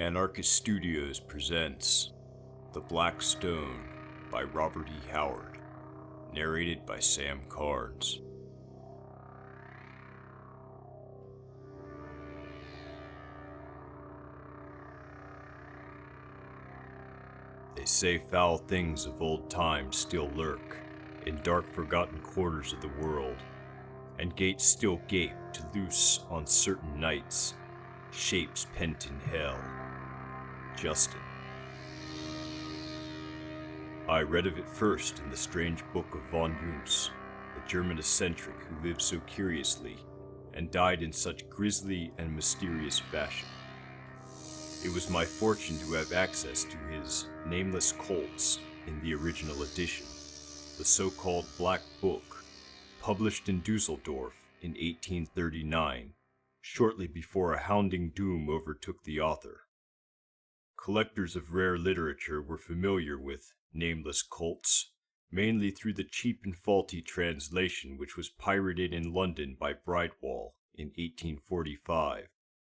Anarchist Studios presents The Black Stone by Robert E. Howard, narrated by Sam Carnes. They say foul things of old times still lurk in dark forgotten corners of the world, and gates still gape to loose on certain nights shapes pent in hell. Justin. I read of it first in the strange book of von Junz, the German eccentric who lived so curiously and died in such grisly and mysterious fashion. It was my fortune to have access to his nameless cults in the original edition, the so-called Black Book, published in Dusseldorf in 1839, shortly before a hounding doom overtook the author. Collectors of rare literature were familiar with nameless cults, mainly through the cheap and faulty translation which was pirated in London by Bridewell in 1845,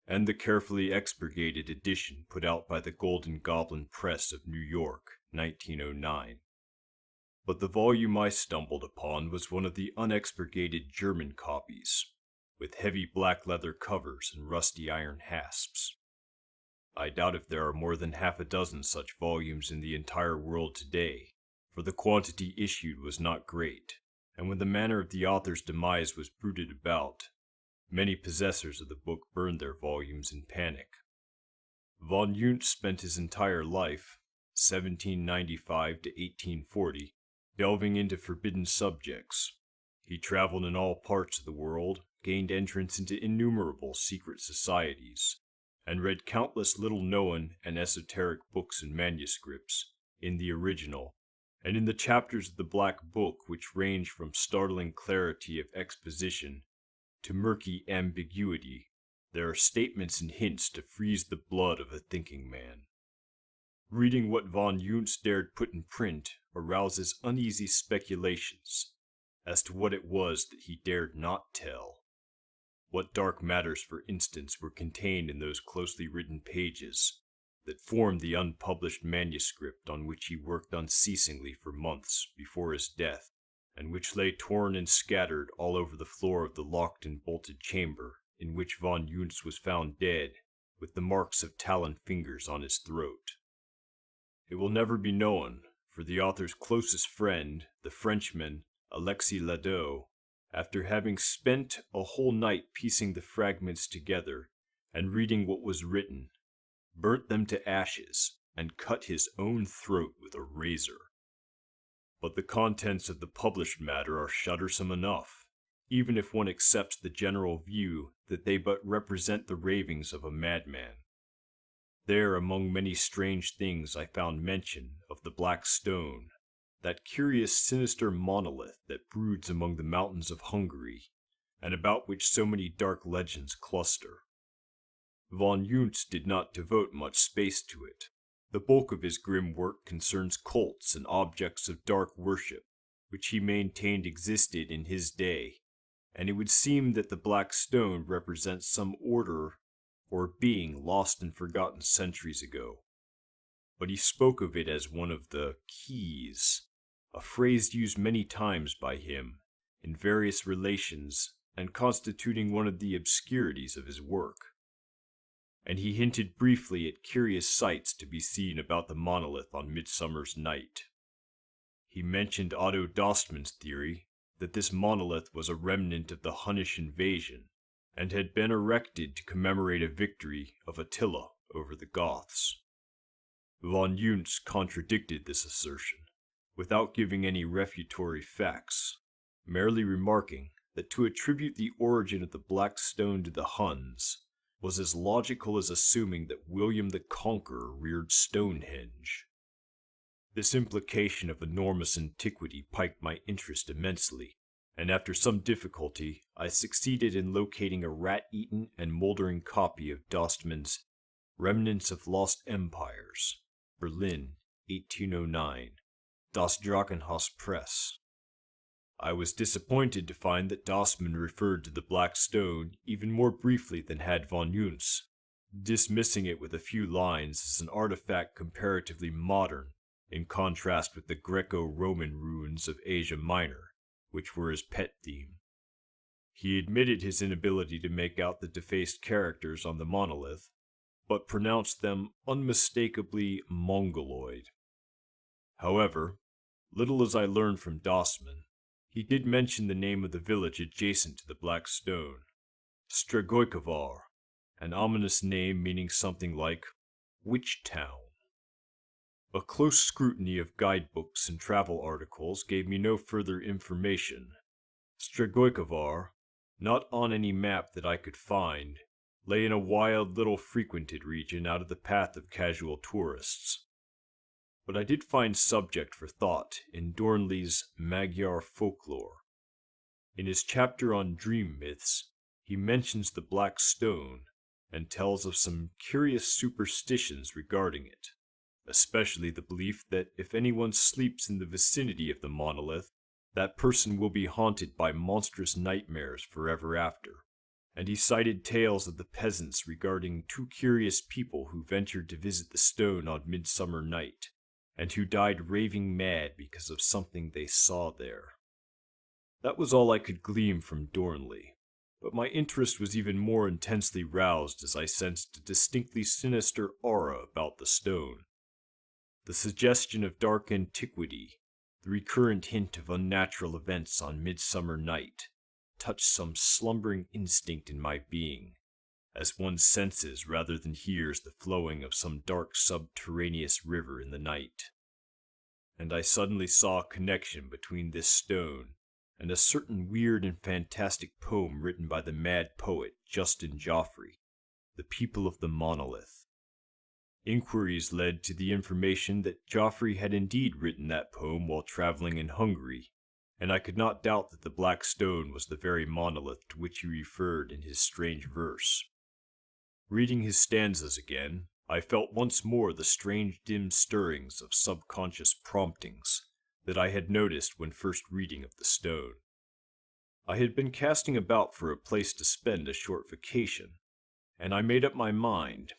and the carefully expurgated edition put out by the Golden Goblin Press of New York, 1909. But the volume I stumbled upon was one of the unexpurgated German copies, with heavy black leather covers and rusty iron hasps. I doubt if there are more than half a dozen such volumes in the entire world today, for the quantity issued was not great, and when the manner of the author's demise was bruited about, many possessors of the book burned their volumes in panic. Von Junz spent his entire life, 1795 to 1840, delving into forbidden subjects. He traveled in all parts of the world, gained entrance into innumerable secret societies, and read countless little-known and esoteric books and manuscripts, in the original, and in the chapters of the Black Book which range from startling clarity of exposition to murky ambiguity. There are statements and hints to freeze the blood of a thinking man. Reading what von Junz dared put in print arouses uneasy speculations as to what it was that he dared not tell. What dark matters, for instance, were contained in those closely written pages that formed the unpublished manuscript on which he worked unceasingly for months before his death, and which lay torn and scattered all over the floor of the locked and bolted chamber in which von Junz was found dead, with the marks of taloned fingers on his throat. It will never be known, for the author's closest friend, the Frenchman Alexis Ladeau, after having spent a whole night piecing the fragments together and reading what was written, burnt them to ashes and cut his own throat with a razor. But the contents of the published matter are shuddersome enough, even if one accepts the general view that they but represent the ravings of a madman. There, among many strange things, I found mention of the Black Stone, that curious sinister monolith that broods among the mountains of Hungary, and about which so many dark legends cluster. Von Junz did not devote much space to it. The bulk of his grim work concerns cults and objects of dark worship, which he maintained existed in his day, and it would seem that the Black Stone represents some order or being lost and forgotten centuries ago. But he spoke of it as one of the keys, a phrase used many times by him in various relations and constituting one of the obscurities of his work. And he hinted briefly at curious sights to be seen about the monolith on Midsummer's Night. He mentioned Otto Dostman's theory that this monolith was a remnant of the Hunnish invasion and had been erected to commemorate a victory of Attila over the Goths. Von Junz contradicted this assertion, without giving any refutatory facts, merely remarking that to attribute the origin of the Black Stone to the Huns was as logical as assuming that William the Conqueror reared Stonehenge. This implication of enormous antiquity piqued my interest immensely, and after some difficulty I succeeded in locating a rat-eaten and moldering copy of Dostman's Remnants of Lost Empires, Berlin, 1809, Das Drachenhaus Press. I was disappointed to find that Dostman referred to the Black Stone even more briefly than had von Junz, dismissing it with a few lines as an artifact comparatively modern, in contrast with the Greco-Roman ruins of Asia Minor, which were his pet theme. He admitted his inability to make out the defaced characters on the monolith, but pronounced them unmistakably Mongoloid. However, little as I learned from Dossman, he did mention the name of the village adjacent to the Black Stone, Stregoikovar, an ominous name meaning something like Witch Town. A close scrutiny of guidebooks and travel articles gave me no further information. Stregoikovar, not on any map that I could find, lay in a wild little frequented region out of the path of casual tourists. But I did find subject for thought in Dornley's Magyar Folklore. In his chapter on dream myths, he mentions the Black Stone and tells of some curious superstitions regarding it, especially the belief that if anyone sleeps in the vicinity of the monolith, that person will be haunted by monstrous nightmares forever after. And he cited tales of the peasants regarding two curious people who ventured to visit the stone on Midsummer Night, and who died raving mad because of something they saw there. That was all I could glean from Dornley, but my interest was even more intensely roused as I sensed a distinctly sinister aura about the stone. The suggestion of dark antiquity, the recurrent hint of unnatural events on Midsummer Night, touched some slumbering instinct in my being, as one senses rather than hears the flowing of some dark subterraneous river in the night. And I suddenly saw a connection between this stone and a certain weird and fantastic poem written by the mad poet Justin Joffrey, The People of the Monolith. Inquiries led to the information that Joffrey had indeed written that poem while traveling in Hungary, and I could not doubt that the Black Stone was the very monolith to which he referred in his strange verse. Reading his stanzas again, I felt once more the strange dim stirrings of subconscious promptings that I had noticed when first reading of the stone. I had been casting about for a place to spend a short vacation, and I made up my mind.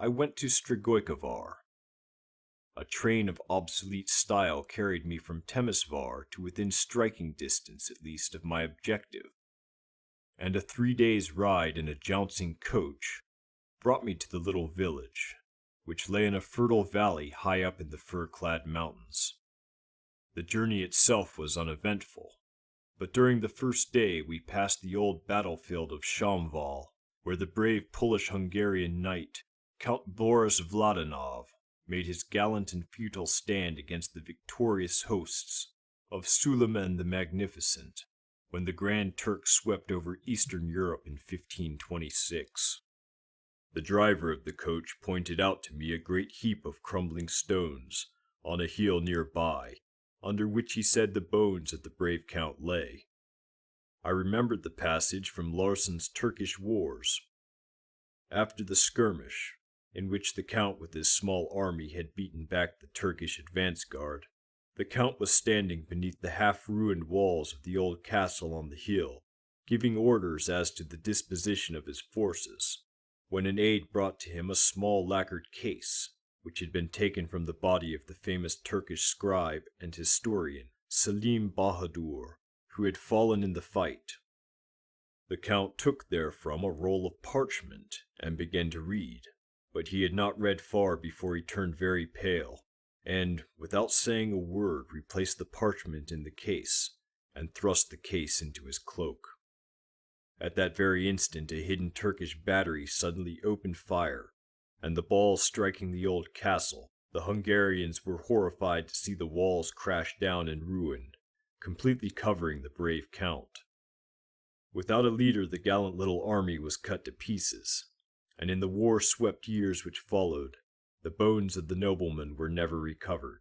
I went to Stregoikovar. A train of obsolete style carried me from Temesvar to within striking distance at least of my objective, and a 3 days' ride in a jouncing coach brought me to the little village, which lay in a fertile valley high up in the fir-clad mountains. The journey itself was uneventful, but during the first day we passed the old battlefield of Shamval, where the brave Polish-Hungarian knight, Count Boris Vladanov, made his gallant and futile stand against the victorious hosts of Suleiman the Magnificent, when the Grand Turk swept over Eastern Europe in 1526. The driver of the coach pointed out to me a great heap of crumbling stones on a hill nearby, under which he said the bones of the brave Count lay. I remembered the passage from Larsen's Turkish Wars. After the skirmish, in which the Count with his small army had beaten back the Turkish advance guard, the Count was standing beneath the half-ruined walls of the old castle on the hill, giving orders as to the disposition of his forces, when an aide brought to him a small lacquered case, which had been taken from the body of the famous Turkish scribe and historian Selim Bahadur, who had fallen in the fight. The Count took therefrom a roll of parchment and began to read, but he had not read far before he turned very pale, and, without saying a word, replaced the parchment in the case, and thrust the case into his cloak. At that very instant a hidden Turkish battery suddenly opened fire, and the balls striking the old castle, the Hungarians were horrified to see the walls crash down in ruin, completely covering the brave Count. Without a leader the gallant little army was cut to pieces, and in the war-swept years which followed, the bones of the noblemen were never recovered.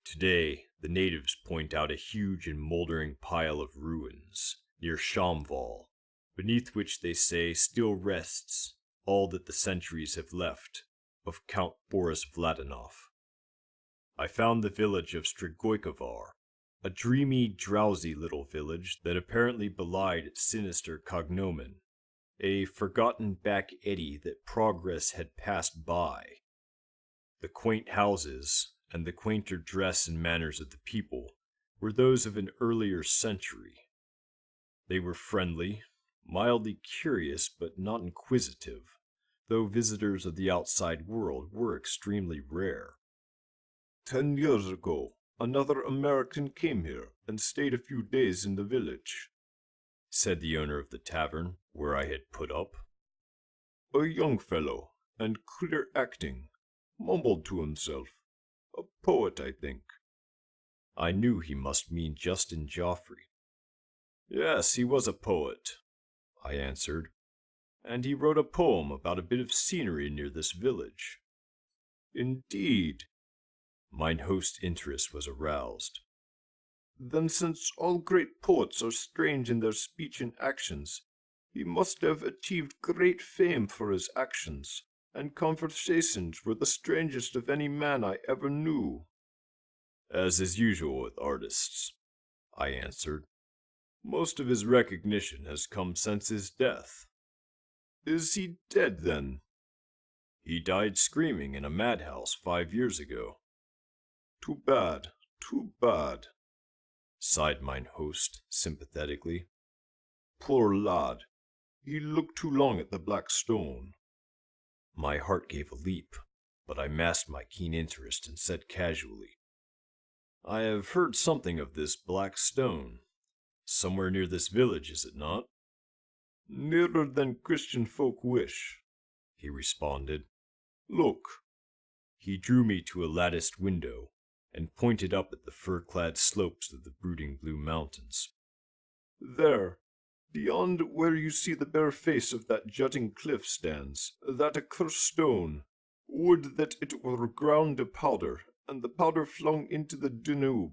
Today, the natives point out a huge and moldering pile of ruins near Shamval, beneath which they say still rests all that the centuries have left of Count Boris Vladanov. I found the village of Stregoikovar, a dreamy, drowsy little village that apparently belied its sinister cognomen, a forgotten back eddy that progress had passed by. The quaint houses, and the quainter dress and manners of the people, were those of an earlier century. They were friendly, mildly curious but not inquisitive, though visitors of the outside world were extremely rare. 10 years ago, another American came here and stayed a few days in the village, said the owner of the tavern where I had put up. A young fellow, and queer acting, mumbled to himself. A poet, I think. I knew he must mean Justin Joffrey. Yes, he was a poet, I answered, and he wrote a poem about a bit of scenery near this village. Indeed. Mine host's interest was aroused. Then since all great poets are strange in their speech and actions, he must have achieved great fame for his actions, and conversations were the strangest of any man I ever knew. As is usual with artists, I answered. Most of his recognition has come since his death. Is he dead, then? He died screaming in a madhouse 5 years ago. Too bad, too bad, sighed mine host sympathetically. Poor lad. He looked too long at the black stone. My heart gave a leap, but I masked my keen interest and said casually, I have heard something of this black stone. Somewhere near this village, is it not? Nearer than Christian folk wish, he responded. Look. He drew me to a latticed window and pointed up at the fir-clad slopes of the brooding blue mountains. There, beyond where you see the bare face of that jutting cliff stands, that accursed stone. Would that it were ground to powder, and the powder flung into the Danube,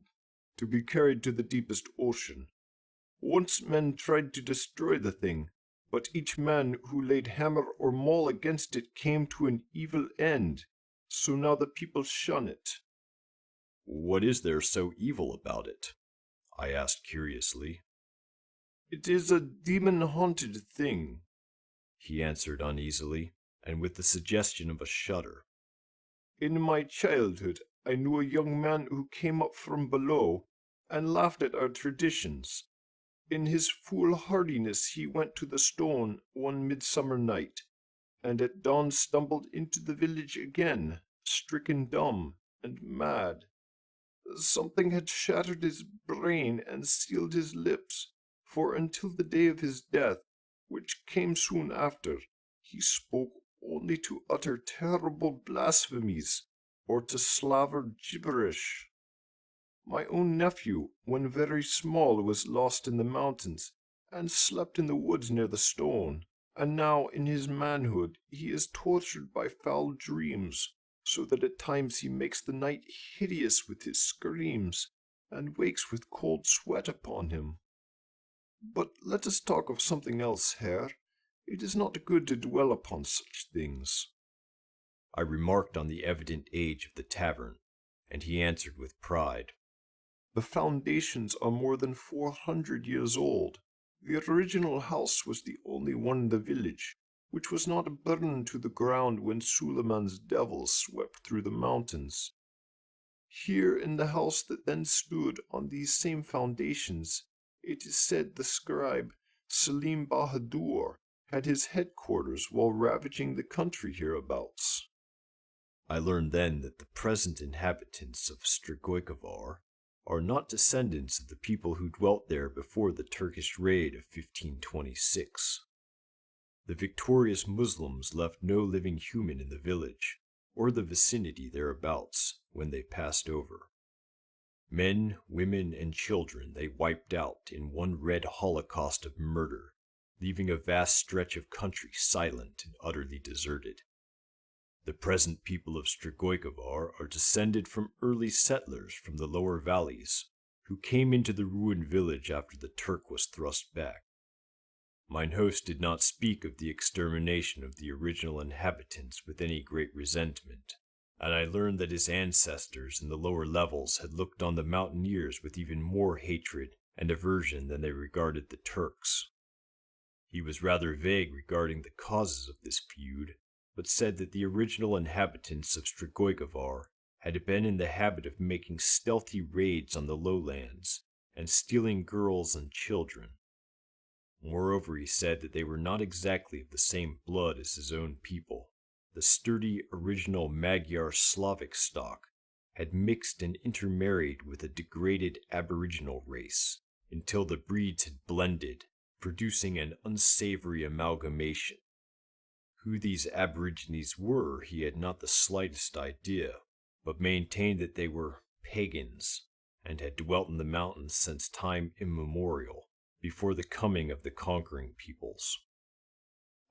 to be carried to the deepest ocean. Once men tried to destroy the thing, but each man who laid hammer or maul against it came to an evil end, so now the people shun it. What is there so evil about it? I asked curiously. It is a demon-haunted thing, he answered uneasily, and with the suggestion of a shudder. In my childhood, I knew a young man who came up from below and laughed at our traditions. In his foolhardiness he went to the stone one midsummer night, and at dawn stumbled into the village again, stricken dumb and mad. Something had shattered his brain and sealed his lips, for until the day of his death, which came soon after, he spoke only to utter terrible blasphemies, or to slaver gibberish. My own nephew, when very small, was lost in the mountains, and slept in the woods near the stone, and now in his manhood he is tortured by foul dreams, so that at times he makes the night hideous with his screams, and wakes with cold sweat upon him. But let us talk of something else, Herr. It is not good to dwell upon such things. I remarked on the evident age of the tavern, and he answered with pride. The foundations are more than 400 years old. The original house was the only one in the village, which was not burned to the ground when Suleiman's devils swept through the mountains. Here in the house that then stood on these same foundations, it is said the scribe Selim Bahadur had his headquarters while ravaging the country hereabouts. I learned then that the present inhabitants of Strigojkovar are not descendants of the people who dwelt there before the Turkish raid of 1526. The victorious Muslims left no living human in the village, or the vicinity thereabouts, when they passed over. Men, women, and children they wiped out in one red holocaust of murder, leaving a vast stretch of country silent and utterly deserted. The present people of Strigojkovar are descended from early settlers from the lower valleys, who came into the ruined village after the Turk was thrust back. Mine host did not speak of the extermination of the original inhabitants with any great resentment, and I learned that his ancestors in the lower levels had looked on the mountaineers with even more hatred and aversion than they regarded the Turks. He was rather vague regarding the causes of this feud, but said that the original inhabitants of Strigoi had been in the habit of making stealthy raids on the lowlands and stealing girls and children. Moreover, he said that they were not exactly of the same blood as his own people. The sturdy original Magyar Slavic stock had mixed and intermarried with a degraded aboriginal race until the breeds had blended, producing an unsavory amalgamation. Who these aborigines were he had not the slightest idea, but maintained that they were pagans and had dwelt in the mountains since time immemorial, before the coming of the conquering peoples.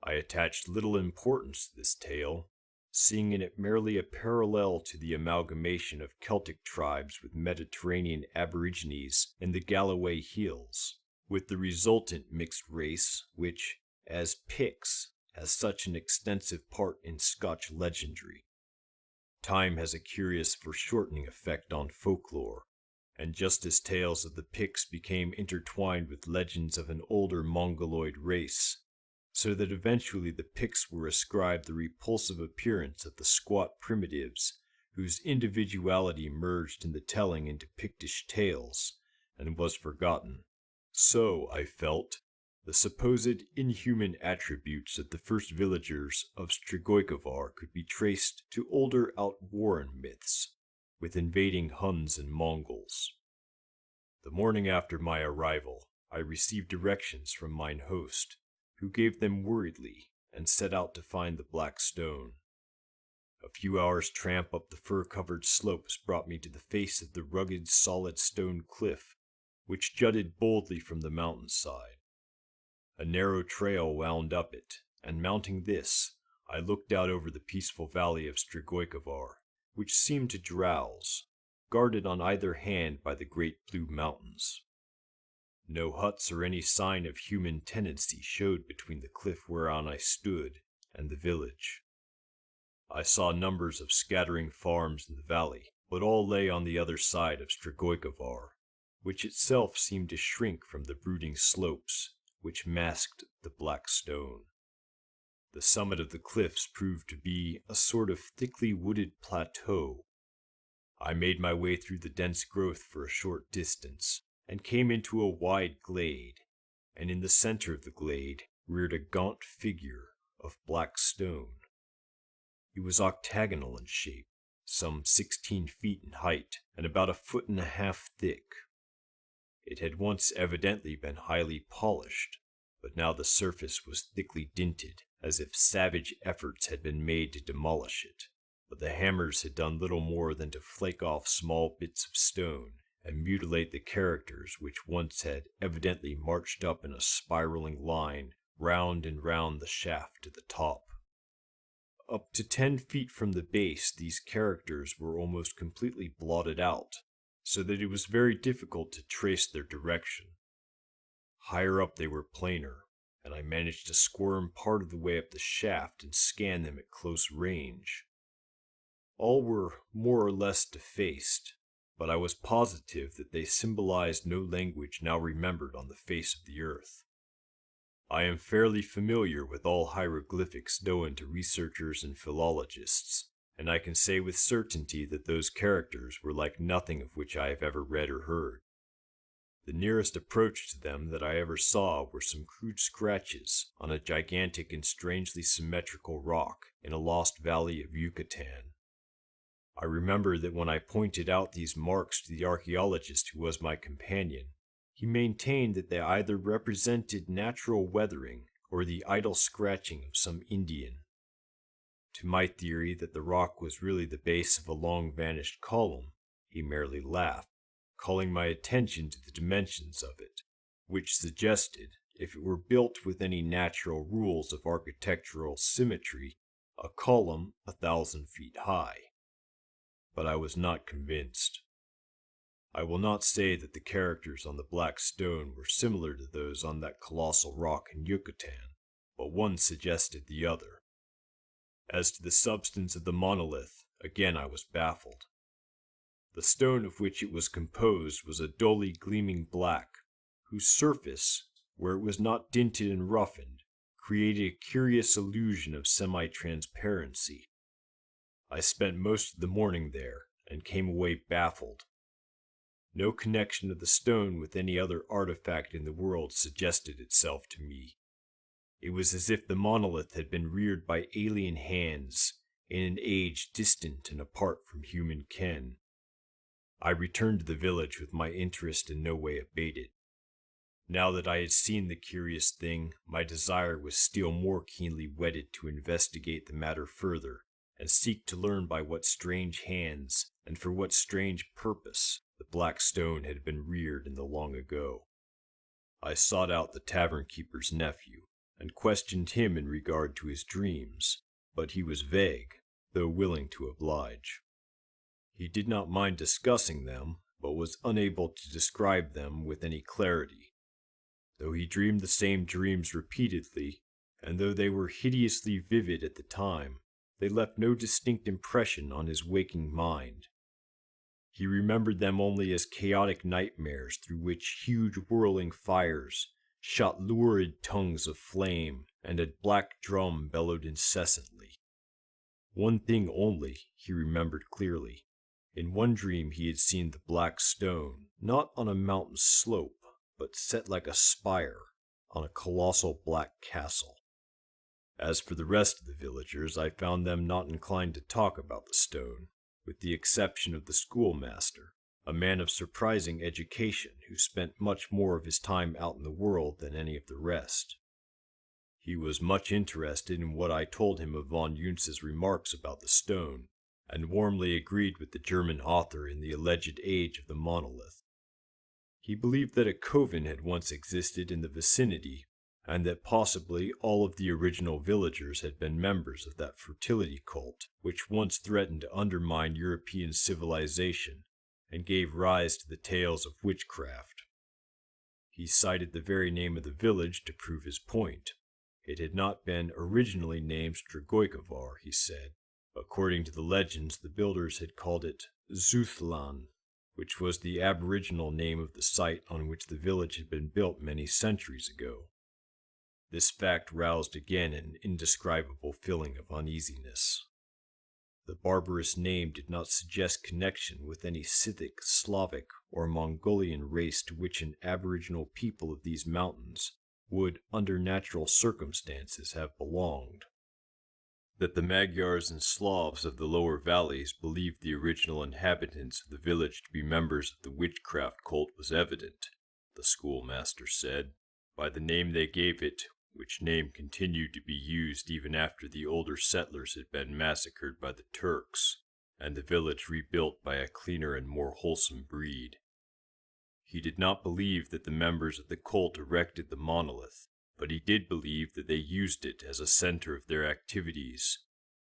I attached little importance to this tale, seeing in it merely a parallel to the amalgamation of Celtic tribes with Mediterranean aborigines in the Galloway Hills, with the resultant mixed race which, as Picts, has such an extensive part in Scotch legendary. Time has a curious foreshortening effect on folklore, and just as tales of the Picts became intertwined with legends of an older Mongoloid race, so that eventually the Picts were ascribed the repulsive appearance of the squat primitives whose individuality merged in the telling into Pictish tales and was forgotten. So, I felt, the supposed inhuman attributes of the first villagers of Strigoi could be traced to older Outwarren myths, with invading Huns and Mongols. The morning after my arrival, I received directions from mine host, who gave them worriedly and set out to find the Black Stone. A few hours' tramp up the fir-covered slopes brought me to the face of the rugged, solid stone cliff, which jutted boldly from the mountainside. A narrow trail wound up it, and mounting this, I looked out over the peaceful valley of Strigoi, which seemed to drowse, guarded on either hand by the great blue mountains. No huts or any sign of human tenancy showed between the cliff whereon I stood and the village. I saw numbers of scattering farms in the valley, but all lay on the other side of Strigoi, which itself seemed to shrink from the brooding slopes which masked the Black Stone. The summit of the cliffs proved to be a sort of thickly wooded plateau. I made my way through the dense growth for a short distance, and came into a wide glade, and in the center of the glade reared a gaunt figure of black stone. It was octagonal in shape, some 16 feet in height, and about 1.5 feet thick. It had once evidently been highly polished, but now the surface was thickly dinted, as if savage efforts had been made to demolish it. But the hammers had done little more than to flake off small bits of stone and mutilate the characters which once had evidently marched up in a spiraling line round and round the shaft to the top. Up to 10 feet from the base, these characters were almost completely blotted out, so that it was very difficult to trace their direction. Higher up they were plainer, and I managed to squirm part of the way up the shaft and scan them at close range. All were more or less defaced, but I was positive that they symbolized no language now remembered on the face of the earth. I am fairly familiar with all hieroglyphics known to researchers and philologists, and I can say with certainty that those characters were like nothing of which I have ever read or heard. The nearest approach to them that I ever saw were some crude scratches on a gigantic and strangely symmetrical rock in a lost valley of Yucatan. I remember that when I pointed out these marks to the archaeologist who was my companion, he maintained that they either represented natural weathering or the idle scratching of some Indian. To my theory that the rock was really the base of a long-vanished column, he merely laughed, calling my attention to the dimensions of it, which suggested, if it were built with any natural rules of architectural symmetry, a column 1,000 feet high. But I was not convinced. I will not say that the characters on the Black Stone were similar to those on that colossal rock in Yucatan, but one suggested the other. As to the substance of the monolith, again I was baffled. The stone of which it was composed was a dully gleaming black, whose surface, where it was not dinted and roughened, created a curious illusion of semi-transparency. I spent most of the morning there, and came away baffled. No connection of the stone with any other artifact in the world suggested itself to me. It was as if the monolith had been reared by alien hands in an age distant and apart from human ken. I returned to the village with my interest in no way abated. Now that I had seen the curious thing, my desire was still more keenly whetted to investigate the matter further and seek to learn by what strange hands and for what strange purpose the black stone had been reared in the long ago. I sought out the tavern keeper's nephew and questioned him in regard to his dreams, but he was vague, though willing to oblige. He did not mind discussing them, but was unable to describe them with any clarity. Though he dreamed the same dreams repeatedly, and though they were hideously vivid at the time, they left no distinct impression on his waking mind. He remembered them only as chaotic nightmares through which huge whirling fires shot lurid tongues of flame, and a black drum bellowed incessantly. One thing only he remembered clearly. In one dream he had seen the black stone, not on a mountain slope, but set like a spire on a colossal black castle. As for the rest of the villagers, I found them not inclined to talk about the stone, with the exception of the schoolmaster, a man of surprising education who spent much more of his time out in the world than any of the rest. He was much interested in what I told him of von Juntz's remarks about the stone, and warmly agreed with the German author in the alleged age of the monolith. He believed that a coven had once existed in the vicinity, and that possibly all of the original villagers had been members of that fertility cult which once threatened to undermine European civilization and gave rise to the tales of witchcraft. He cited the very name of the village to prove his point. It had not been originally named Strigojkovar, he said. According to the legends, the builders had called it Zuthlan, which was the aboriginal name of the site on which the village had been built many centuries ago. This fact roused again an indescribable feeling of uneasiness. The barbarous name did not suggest connection with any Scythic, Slavic, or Mongolian race to which an aboriginal people of these mountains would, under natural circumstances, have belonged. That the Magyars and Slavs of the lower valleys believed the original inhabitants of the village to be members of the witchcraft cult was evident, the schoolmaster said, by the name they gave it, which name continued to be used even after the older settlers had been massacred by the Turks, and the village rebuilt by a cleaner and more wholesome breed. He did not believe that the members of the cult erected the monolith, but he did believe that they used it as a center of their activities,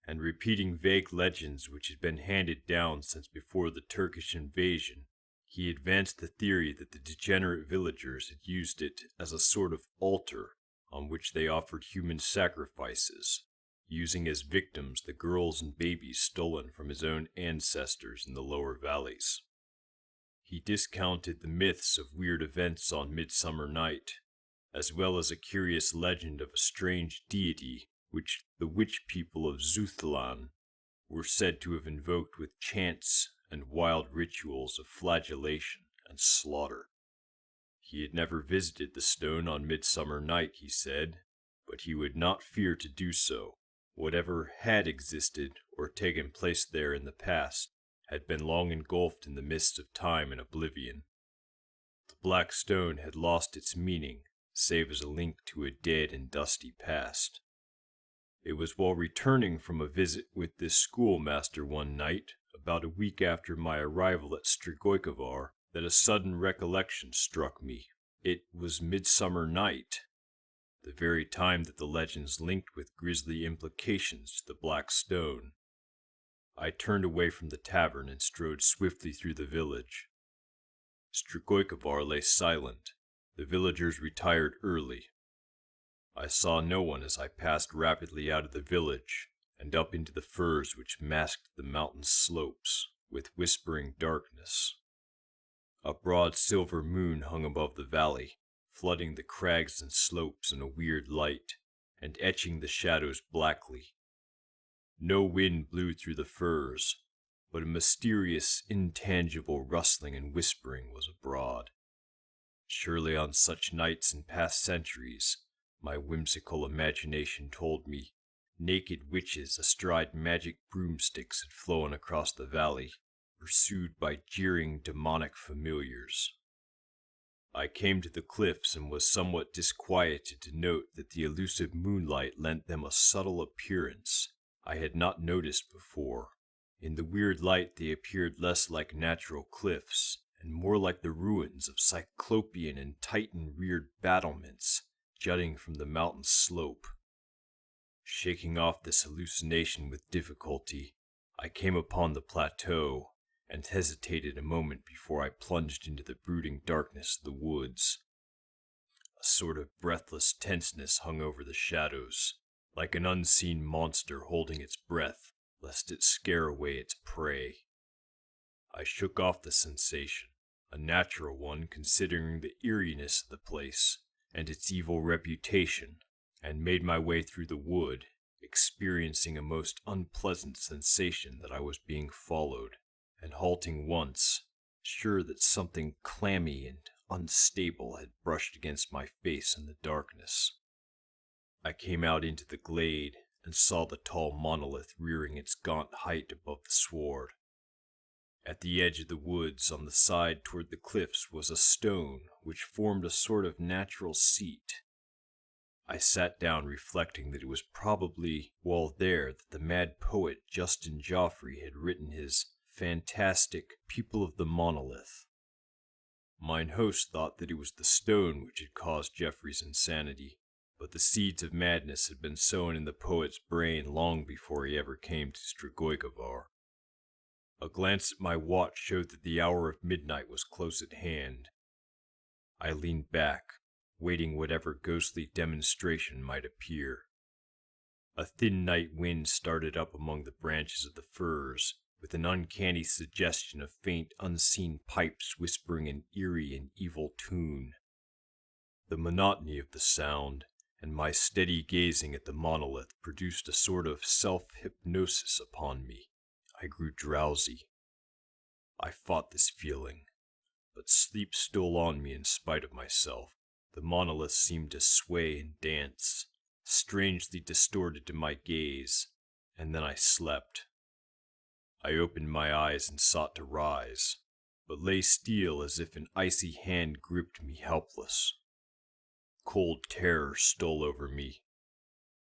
and repeating vague legends which had been handed down since before the Turkish invasion, he advanced the theory that the degenerate villagers had used it as a sort of altar on which they offered human sacrifices, using as victims the girls and babies stolen from his own ancestors in the lower valleys. He discounted the myths of weird events on Midsummer Night, as well as a curious legend of a strange deity which the witch people of Zuthlan were said to have invoked with chants and wild rituals of flagellation and slaughter. He had never visited the stone on Midsummer Night, he said, but he would not fear to do so. Whatever had existed or taken place there in the past had been long engulfed in the mists of time and oblivion. The black stone had lost its meaning, save as a link to a dead and dusty past. It was while returning from a visit with this schoolmaster one night, about a week after my arrival at Strigojkovar, that a sudden recollection struck me. It was Midsummer Night, the very time that the legends linked with grisly implications to the black stone. I turned away from the tavern and strode swiftly through the village. Strigojkovar lay silent. The villagers retired early. I saw no one as I passed rapidly out of the village and up into the firs which masked the mountain slopes with whispering darkness. A broad silver moon hung above the valley, flooding the crags and slopes in a weird light, and etching the shadows blackly. No wind blew through the firs, but a mysterious, intangible rustling and whispering was abroad. Surely on such nights in past centuries, my whimsical imagination told me, naked witches astride magic broomsticks had flown across the valley, pursued by jeering demonic familiars. I came to the cliffs and was somewhat disquieted to note that the elusive moonlight lent them a subtle appearance I had not noticed before. In the weird light they appeared less like natural cliffs, and more like the ruins of cyclopean and titan-reared battlements jutting from the mountain slope. Shaking off this hallucination with difficulty, I came upon the plateau, and hesitated a moment before I plunged into the brooding darkness of the woods. A sort of breathless tenseness hung over the shadows, like an unseen monster holding its breath, lest it scare away its prey. I shook off the sensation, a natural one considering the eeriness of the place and its evil reputation, and made my way through the wood, experiencing a most unpleasant sensation that I was being followed, and halting once, sure that something clammy and unstable had brushed against my face in the darkness. I came out into the glade and saw the tall monolith rearing its gaunt height above the sward. At the edge of the woods on the side toward the cliffs was a stone which formed a sort of natural seat. I sat down reflecting that it was probably while there that the mad poet Justin Joffrey had written his fantastic People of the Monolith. Mine host thought that it was the stone which had caused Geoffrey's insanity, but the seeds of madness had been sown in the poet's brain long before he ever came to Strigoi. A glance at my watch showed that the hour of midnight was close at hand. I leaned back, waiting whatever ghostly demonstration might appear. A thin night wind started up among the branches of the firs, with an uncanny suggestion of faint, unseen pipes whispering an eerie and evil tune. The monotony of the sound, and my steady gazing at the monolith produced a sort of self-hypnosis upon me. I grew drowsy. I fought this feeling, but sleep stole on me in spite of myself. The monolith seemed to sway and dance, strangely distorted to my gaze, and then I slept. I opened my eyes and sought to rise, but lay still as if an icy hand gripped me helpless. Cold terror stole over me.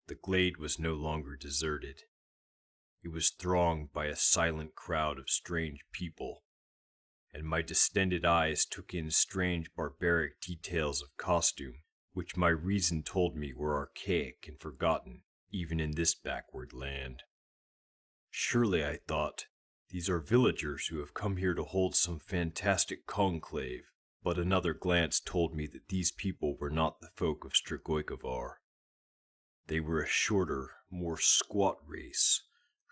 The glade was no longer deserted. It was thronged by a silent crowd of strange people, and my distended eyes took in strange barbaric details of costume, which my reason told me were archaic and forgotten, even in this backward land. Surely, I thought, these are villagers who have come here to hold some fantastic conclave, but another glance told me that these people were not the folk of Strigoi. They were a shorter, more squat race,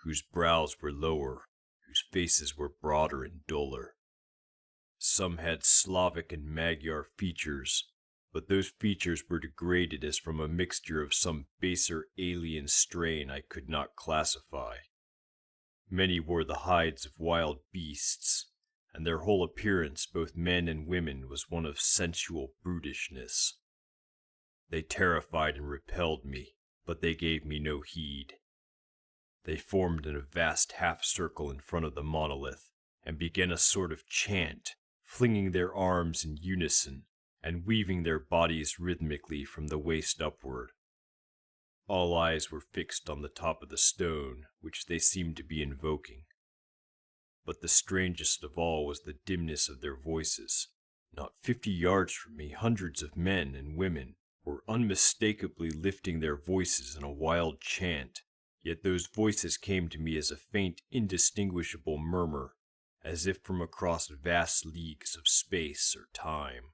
whose brows were lower, whose faces were broader and duller. Some had Slavic and Magyar features, but those features were degraded as from a mixture of some baser alien strain I could not classify. Many wore the hides of wild beasts, and their whole appearance, both men and women, was one of sensual brutishness. They terrified and repelled me, but they gave me no heed. They formed in a vast half-circle in front of the monolith, and began a sort of chant, flinging their arms in unison, and weaving their bodies rhythmically from the waist upward. All eyes were fixed on the top of the stone, which they seemed to be invoking. But the strangest of all was the dimness of their voices. Not 50 yards from me, hundreds of men and women were unmistakably lifting their voices in a wild chant, yet those voices came to me as a faint, indistinguishable murmur, as if from across vast leagues of space or time.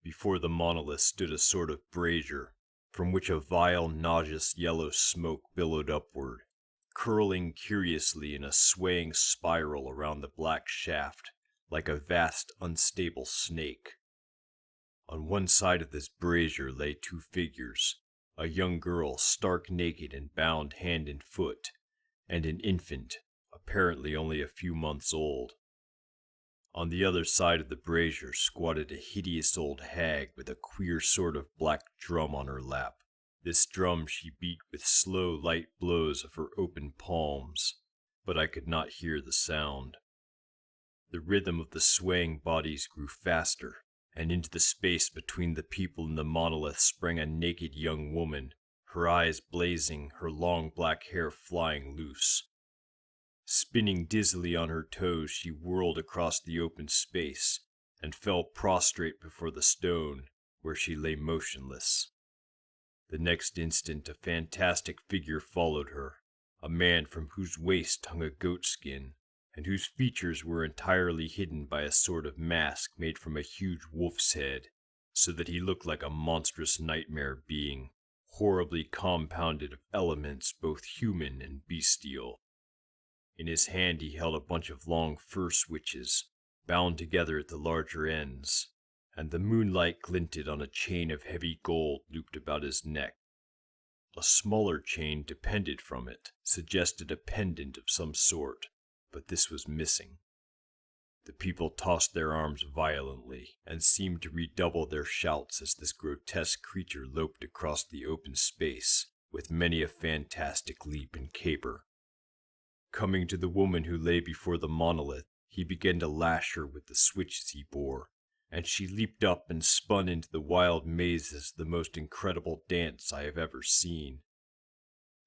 Before the monolith stood a sort of brazier, from which a vile, nauseous yellow smoke billowed upward, curling curiously in a swaying spiral around the black shaft, like a vast, unstable snake. On one side of this brazier lay two figures, a young girl stark naked and bound hand and foot, and an infant, apparently only a few months old. On the other side of the brazier squatted a hideous old hag with a queer sort of black drum on her lap. This drum she beat with slow, light blows of her open palms, but I could not hear the sound. The rhythm of the swaying bodies grew faster, and into the space between the people and the monolith sprang a naked young woman, her eyes blazing, her long black hair flying loose. Spinning dizzily on her toes, she whirled across the open space and fell prostrate before the stone, where she lay motionless. The next instant, a fantastic figure followed her, a man from whose waist hung a goatskin, and whose features were entirely hidden by a sort of mask made from a huge wolf's head, so that he looked like a monstrous nightmare being, horribly compounded of elements both human and bestial. In his hand he held a bunch of long fir switches, bound together at the larger ends, and the moonlight glinted on a chain of heavy gold looped about his neck. A smaller chain depended from it, suggested a pendant of some sort, but this was missing. The people tossed their arms violently, and seemed to redouble their shouts as this grotesque creature loped across the open space, with many a fantastic leap and caper. Coming to the woman who lay before the monolith, he began to lash her with the switches he bore, and she leaped up and spun into the wild mazes, the most incredible dance I have ever seen.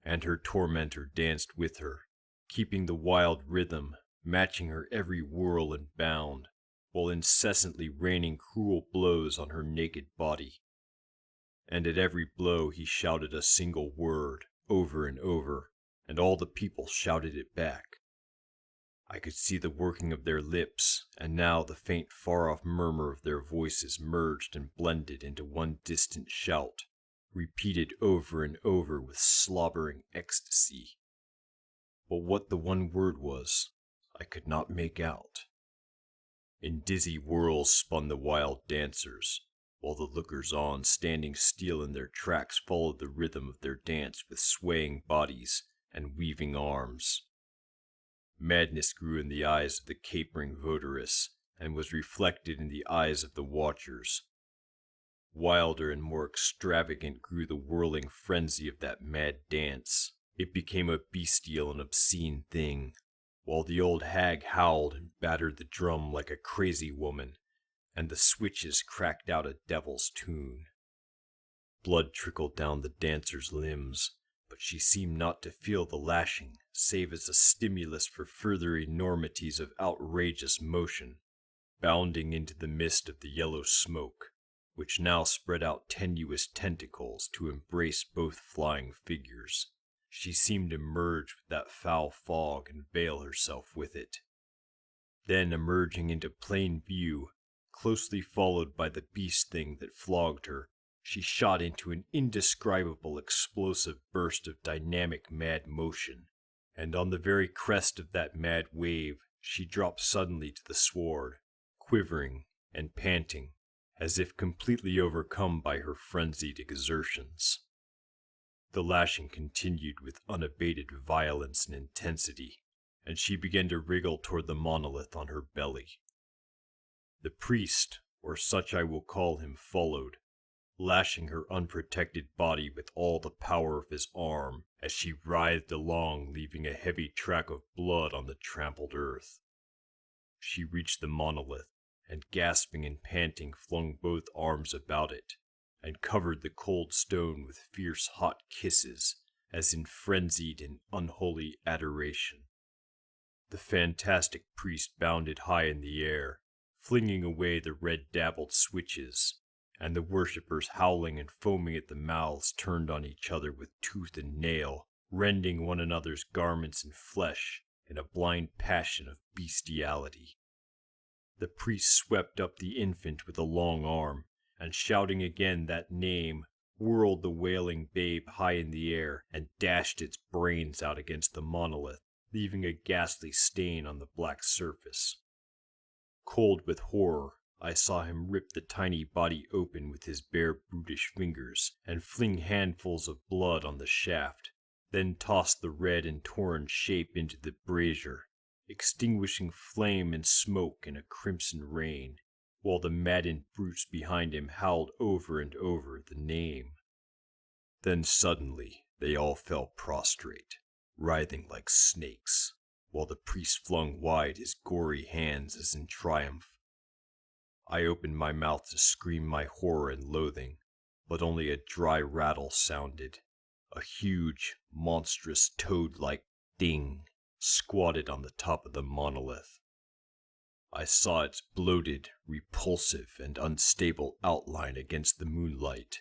And her tormentor danced with her, keeping the wild rhythm, matching her every whirl and bound, while incessantly raining cruel blows on her naked body. And at every blow he shouted a single word, over and over, and all the people shouted it back. I could see the working of their lips, and now the faint far-off murmur of their voices merged and blended into one distant shout, repeated over and over with slobbering ecstasy. But what the one word was, I could not make out. In dizzy whirls spun the wild dancers, while the lookers-on standing still in their tracks followed the rhythm of their dance with swaying bodies and weaving arms. Madness grew in the eyes of the capering votaress, and was reflected in the eyes of the watchers. Wilder and more extravagant grew the whirling frenzy of that mad dance. It became a bestial and obscene thing, while the old hag howled and battered the drum like a crazy woman, and the switches cracked out a devil's tune. Blood trickled down the dancer's limbs, but she seemed not to feel the lashing, save as a stimulus for further enormities of outrageous motion, bounding into the mist of the yellow smoke, which now spread out tenuous tentacles to embrace both flying figures. She seemed to merge with that foul fog and veil herself with it. Then, emerging into plain view, closely followed by the beast thing that flogged her, she shot into an indescribable explosive burst of dynamic mad motion, and on the very crest of that mad wave she dropped suddenly to the sward, quivering and panting, as if completely overcome by her frenzied exertions. The lashing continued with unabated violence and intensity, and she began to wriggle toward the monolith on her belly. The priest, or such I will call him, followed, lashing her unprotected body with all the power of his arm as she writhed along, leaving a heavy track of blood on the trampled earth. She reached the monolith, and gasping and panting flung both arms about it, and covered the cold stone with fierce hot kisses, as in frenzied and unholy adoration. The fantastic priest bounded high in the air, flinging away the red-dabbled switches, and the worshippers, howling and foaming at the mouths, turned on each other with tooth and nail, rending one another's garments and flesh in a blind passion of bestiality. The priest swept up the infant with a long arm, and shouting again that name, whirled the wailing babe high in the air and dashed its brains out against the monolith, leaving a ghastly stain on the black surface. Cold with horror, I saw him rip the tiny body open with his bare brutish fingers and fling handfuls of blood on the shaft, then toss the red and torn shape into the brazier, extinguishing flame and smoke in a crimson rain, while the maddened brutes behind him howled over and over the name. Then suddenly they all fell prostrate, writhing like snakes, while the priest flung wide his gory hands as in triumph. I opened my mouth to scream my horror and loathing, but only a dry rattle sounded. A huge, monstrous, toad-like thing squatted on the top of the monolith. I saw its bloated, repulsive, and unstable outline against the moonlight,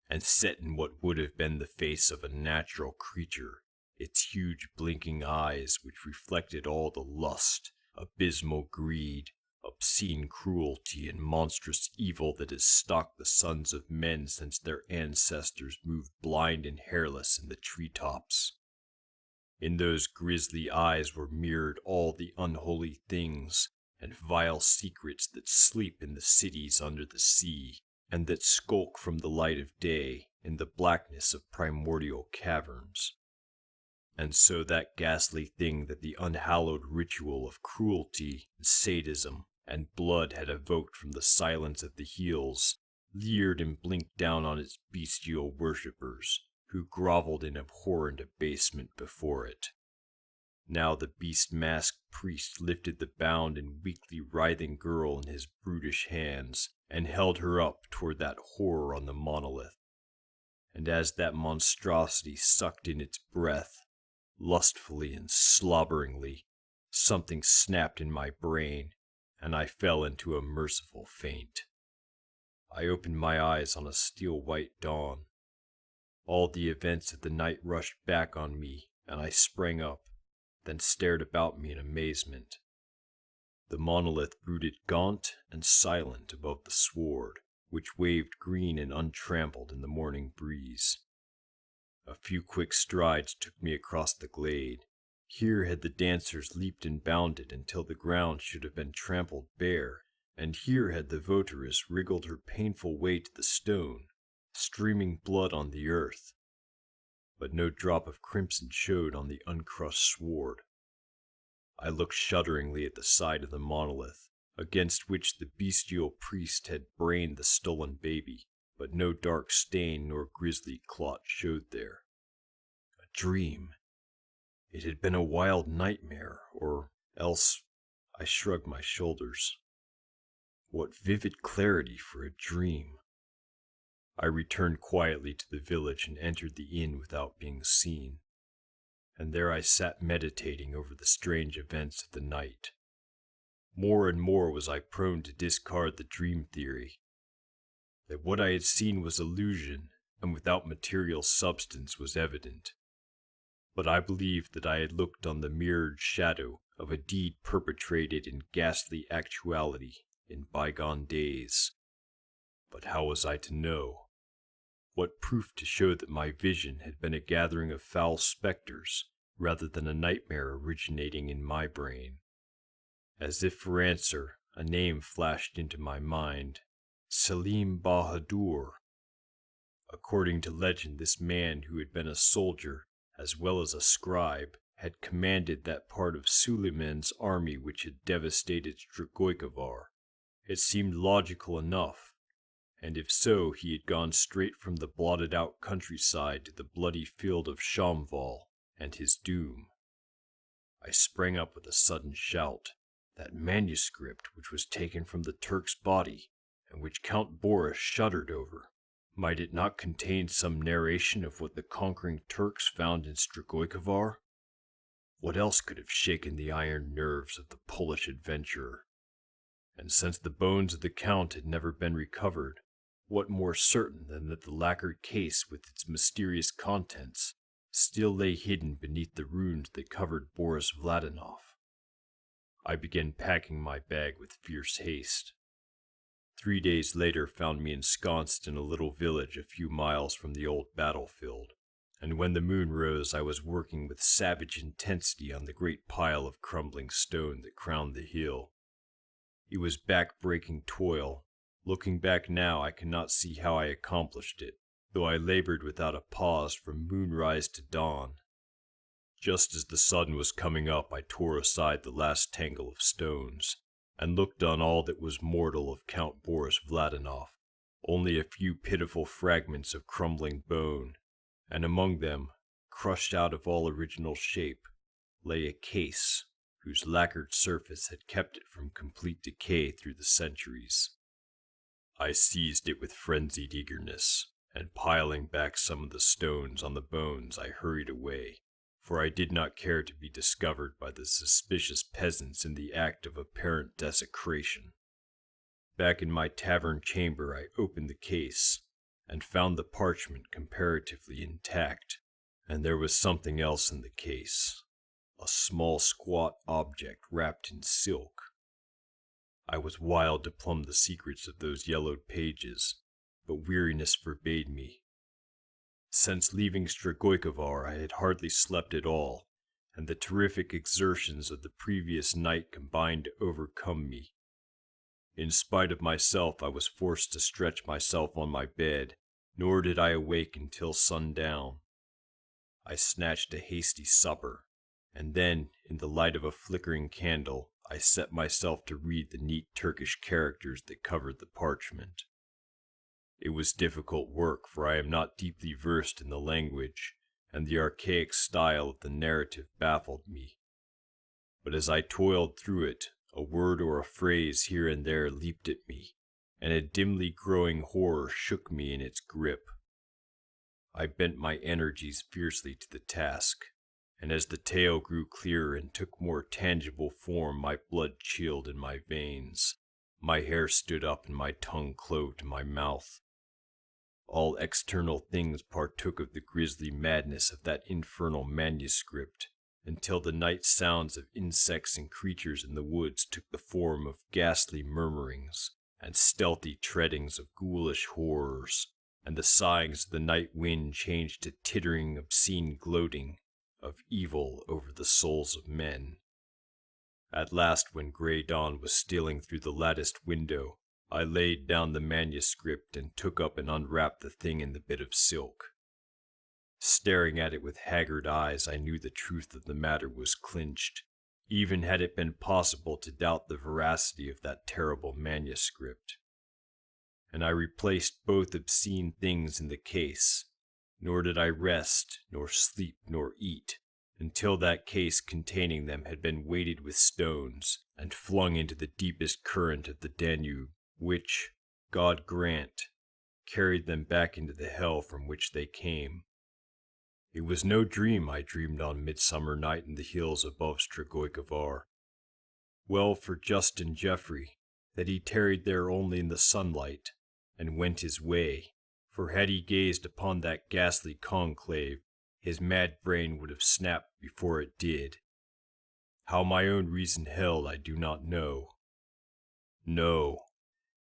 and set in what would have been the face of a natural creature, its huge blinking eyes which reflected all the lust, abysmal greed, obscene cruelty, and monstrous evil that has stalked the sons of men since their ancestors moved blind and hairless in the treetops. In those grisly eyes were mirrored all the unholy things and vile secrets that sleep in the cities under the sea, and that skulk from the light of day in the blackness of primordial caverns. And so that ghastly thing that the unhallowed ritual of cruelty and sadism and blood had evoked from the silence of the hills leered and blinked down on its bestial worshippers, who groveled in abhorrent abasement before it. Now the beast-masked priest lifted the bound and weakly writhing girl in his brutish hands and held her up toward that horror on the monolith. And as that monstrosity sucked in its breath, lustfully and slobberingly, something snapped in my brain, and I fell into a merciful faint. I opened my eyes on a steel-white dawn. All the events of the night rushed back on me, and I sprang up, then stared about me in amazement. The monolith brooded gaunt and silent above the sward, which waved green and untrampled in the morning breeze. A few quick strides took me across the glade. Here had the dancers leaped and bounded until the ground should have been trampled bare, and here had the votaress wriggled her painful way to the stone, streaming blood on the earth. But no drop of crimson showed on the uncrushed sward. I looked shudderingly at the side of the monolith, against which the bestial priest had brained the stolen baby, but no dark stain nor grisly clot showed there. A dream. It had been a wild nightmare, or else I shrugged my shoulders. What vivid clarity for a dream. I returned quietly to the village and entered the inn without being seen. And there I sat meditating over the strange events of the night. More and more was I prone to discard the dream theory. That what I had seen was illusion and without material substance was evident. But I believed that I had looked on the mirrored shadow of a deed perpetrated in ghastly actuality in bygone days. But how was I to know? What proof to show that my vision had been a gathering of foul specters rather than a nightmare originating in my brain? As if for answer, a name flashed into my mind. Selim Bahadur. According to legend, this man, who had been a soldier as well as a scribe, had commanded that part of Suleiman's army which had devastated Strigoi. It seemed logical enough, and if so, he had gone straight from the blotted-out countryside to the bloody field of Shamval and his doom. I sprang up with a sudden shout. That manuscript which was taken from the Turk's body, and which Count Boris shuddered over, might it not contain some narration of what the conquering Turks found in Strigoi? What else could have shaken the iron nerves of the Polish adventurer? And since the bones of the Count had never been recovered, what more certain than that the lacquered case with its mysterious contents still lay hidden beneath the runes that covered Boris Vladinov? I began packing my bag with fierce haste. 3 days later found me ensconced in a little village a few miles from the old battlefield, and when the moon rose I was working with savage intensity on the great pile of crumbling stone that crowned the hill. It was back-breaking toil. Looking back now, I cannot see how I accomplished it, though I labored without a pause from moonrise to dawn. Just as the sun was coming up, I tore aside the last tangle of stones, and looked on all that was mortal of Count Boris Vladinov, only a few pitiful fragments of crumbling bone, and among them, crushed out of all original shape, lay a case whose lacquered surface had kept it from complete decay through the centuries. I seized it with frenzied eagerness, and piling back some of the stones on the bones, I hurried away, for I did not care to be discovered by the suspicious peasants in the act of apparent desecration. Back in my tavern chamber, I opened the case, and found the parchment comparatively intact, and there was something else in the case, a small squat object wrapped in silk. I was wild to plumb the secrets of those yellowed pages, but weariness forbade me. Since leaving Stragoykovar, I had hardly slept at all, and the terrific exertions of the previous night combined to overcome me. In spite of myself, I was forced to stretch myself on my bed, nor did I awake until sundown. I snatched a hasty supper, and then, in the light of a flickering candle, I set myself to read the neat Turkish characters that covered the parchment. It was difficult work, for I am not deeply versed in the language, and the archaic style of the narrative baffled me. But as I toiled through it, a word or a phrase here and there leaped at me, and a dimly growing horror shook me in its grip. I bent my energies fiercely to the task, and as the tale grew clearer and took more tangible form, my blood chilled in my veins, my hair stood up, and my tongue clove to my mouth. All external things partook of the grisly madness of that infernal manuscript, until the night sounds of insects and creatures in the woods took the form of ghastly murmurings, and stealthy treadings of ghoulish horrors, and the sighings of the night wind changed to tittering, obscene gloating of evil over the souls of men. At last, when gray dawn was stealing through the latticed window, I laid down the manuscript and took up and unwrapped the thing in the bit of silk. Staring at it with haggard eyes, I knew the truth of the matter was clinched, even had it been possible to doubt the veracity of that terrible manuscript. And I replaced both obscene things in the case, nor did I rest, nor sleep, nor eat, until that case containing them had been weighted with stones and flung into the deepest current of the Danube, which, God grant, carried them back into the hell from which they came. It was no dream I dreamed on midsummer night in the hills above Stragoykovar. Well for Justin Geoffrey that he tarried there only in the sunlight, and went his way, for had he gazed upon that ghastly conclave, his mad brain would have snapped before it did. How my own reason held, I do not know. No,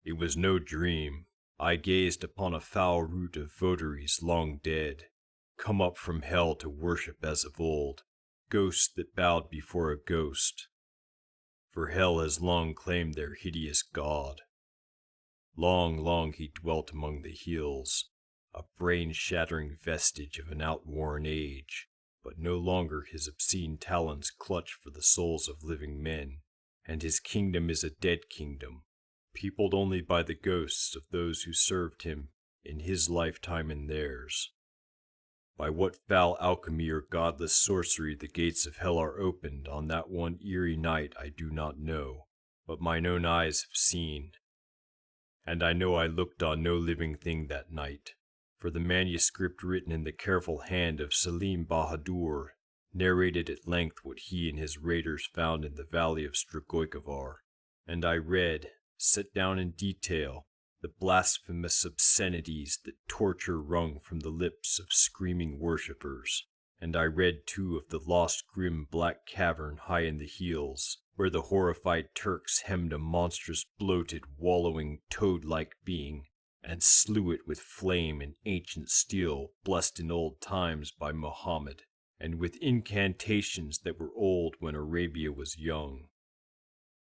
it was no dream. I gazed upon a foul root of votaries long dead, come up from hell to worship as of old, ghosts that bowed before a ghost. For hell has long claimed their hideous god. Long, long he dwelt among the hills, a brain-shattering vestige of an outworn age, but no longer his obscene talons clutch for the souls of living men, and his kingdom is a dead kingdom, peopled only by the ghosts of those who served him in his lifetime and theirs. By what foul alchemy or godless sorcery the gates of hell are opened on that one eerie night I do not know, but mine own eyes have seen. And I know I looked on no living thing that night, for the manuscript written in the careful hand of Selim Bahadur narrated at length what he and his raiders found in the valley of Stragoykovar, and I read, set down in detail, the blasphemous obscenities that torture wrung from the lips of screaming worshippers, and I read too of the lost grim black cavern high in the hills, where the horrified Turks hemmed a monstrous bloated wallowing toad-like being, and slew it with flame and ancient steel blessed in old times by Mohammed, and with incantations that were old when Arabia was young.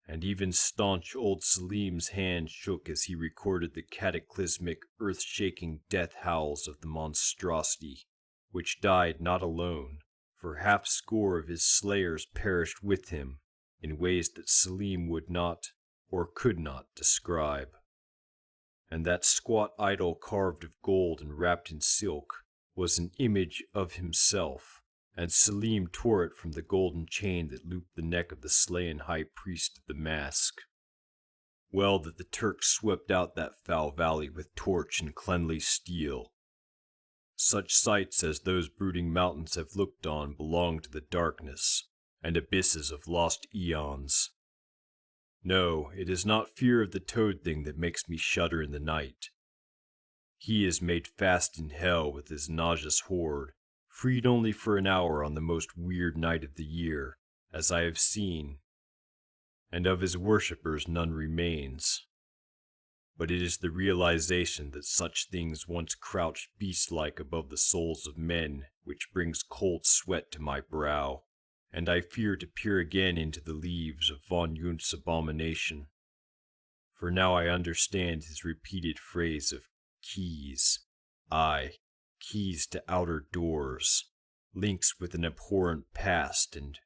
and even staunch old Selim's hand shook as he recorded the cataclysmic, earth-shaking death howls of the monstrosity, which died not alone, for half-score of his slayers perished with him in ways that Selim would not or could not describe. And that squat idol carved of gold and wrapped in silk was an image of himself, and Selim tore it from the golden chain that looped the neck of the slain high priest of the mask. Well that the Turks swept out that foul valley with torch and cleanly steel. Such sights as those brooding mountains have looked on belong to the darkness and abysses of lost eons. No, it is not fear of the toad thing that makes me shudder in the night. He is made fast in hell with his nauseous horde, freed only for an hour on the most weird night of the year, as I have seen, and of his worshippers none remains. But it is the realization that such things once crouched beast-like above the souls of men which brings cold sweat to my brow, and I fear to peer again into the leaves of von Juntz's abomination. For now I understand his repeated phrase of keys, keys to outer doors, links with an abhorrent past, and,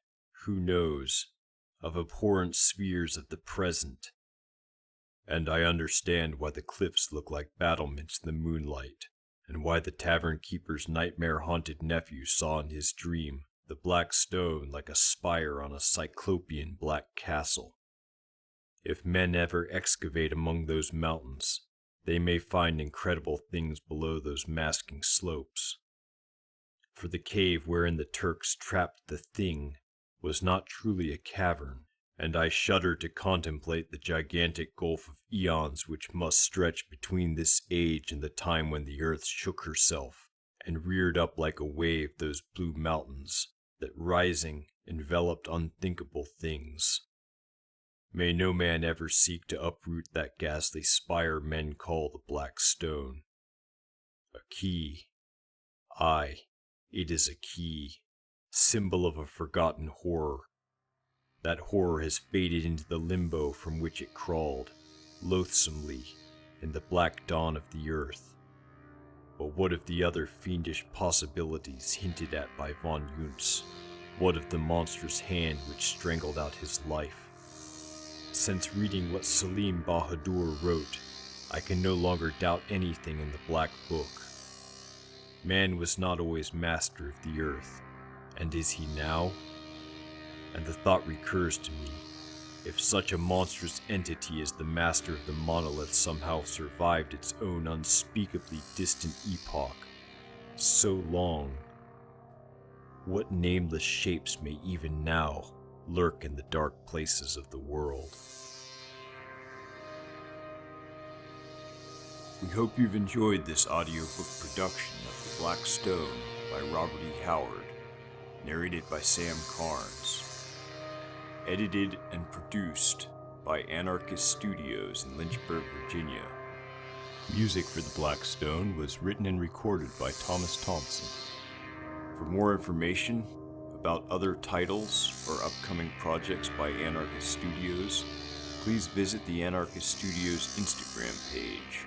who knows, of abhorrent spheres of the present. And I understand why the cliffs look like battlements in the moonlight, and why the tavern keeper's nightmare-haunted nephew saw in his dream the black stone like a spire on a cyclopean black castle. If men ever excavate among those mountains, they may find incredible things below those masking slopes. For the cave wherein the Turks trapped the thing was not truly a cavern, and I shudder to contemplate the gigantic gulf of eons which must stretch between this age and the time when the earth shook herself and reared up like a wave those blue mountains that, rising, enveloped unthinkable things. May no man ever seek to uproot that ghastly spire men call the Black Stone. A key. Aye, it is a key, symbol of a forgotten horror. That horror has faded into the limbo from which it crawled, loathsomely, in the black dawn of the earth. But what of the other fiendish possibilities hinted at by von Juntz? What of the monstrous hand which strangled out his life? Since reading what Selim Bahadur wrote, I can no longer doubt anything in the Black Book. Man was not always master of the earth, and is he now? And the thought recurs to me, if such a monstrous entity as the master of the monolith somehow survived its own unspeakably distant epoch, so long, what nameless shapes may even now lurk in the dark places of the world? We hope you've enjoyed this audiobook production of The Black Stone by Robert E. Howard, narrated by Sam Carnes. Edited and produced by Anarchist Studios in Lynchburg, Virginia. Music for The Black Stone was written and recorded by Thomas Thompson. For more information about other titles or upcoming projects by Anarchist Studios, please visit the Anarchist Studios Instagram page.